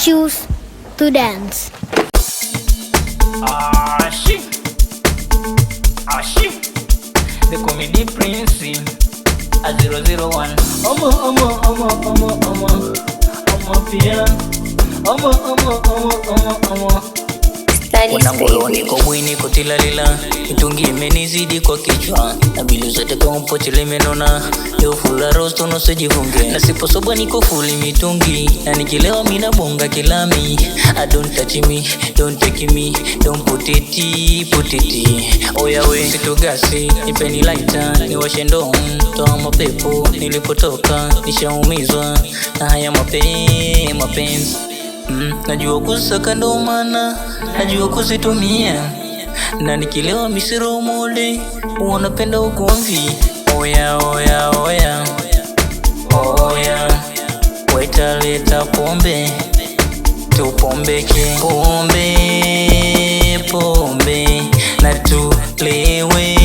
choose to dance. The comedy prince a 001. Wanangoloni kwa bwini kutilalila, mitungi imenizidi kwa kichwa, na bilu zote kwa mpochile menona. Leo fula rosto no sejifunge, na sipo soba niko fuli mitungi, na nikilewa mina bonga kilami. Don't touch me, don't take me, don't put it. Oya we situgasi, nipeni lighter, niwashe ndo toa mapepo. Nilipotoka, nishaumizwa na haya mapenzi. Najua kusaka ndo maana, najua kuzitumia, na nikilewa misiro mole, wanapenda ugomvi. Oya waita leta pombe, tupombeke pombe, na tulewe,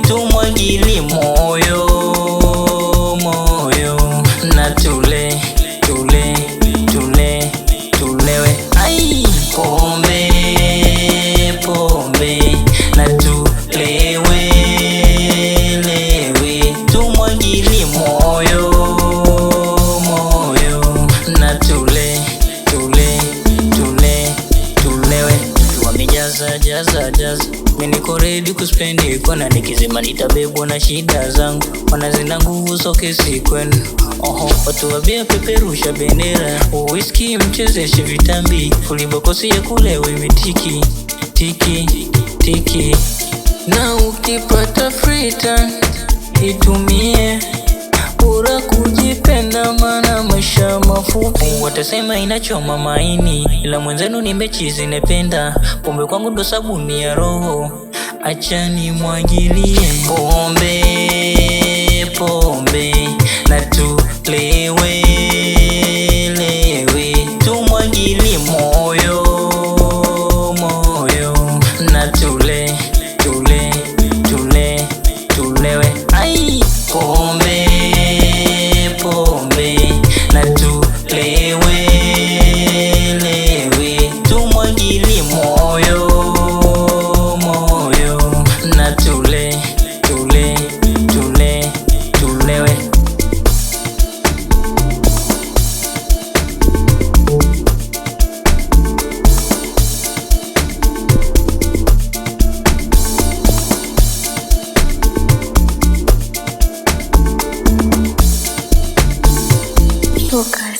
tumwagili moyo, na tulewe. Ai, pombe, na tulewe, tumwagili moyo, na tulewe. Jaza, mimi niko ready kuspendi kona, nikizima nitabebwa na shida zangu, wanazina nguvu soke si kwenu. Watu wabia peperusha bendera, whisky mchezeshe vitambi, kulibokosi ya kulewe mitiki tiki. Na ukipata free time itumie, bora kujipenda mana maisha mafupi. Watasema inachoma maini, ila mwenzenu nimechizi nependa. Pombe kwangu ndo sabuni ya roho, acha nimwagilie pombe, na tulewe, tumwagili moyo, na tulewe. Ai, pombe, na tulewe, tumwagili moyo, na tulewe. Focus.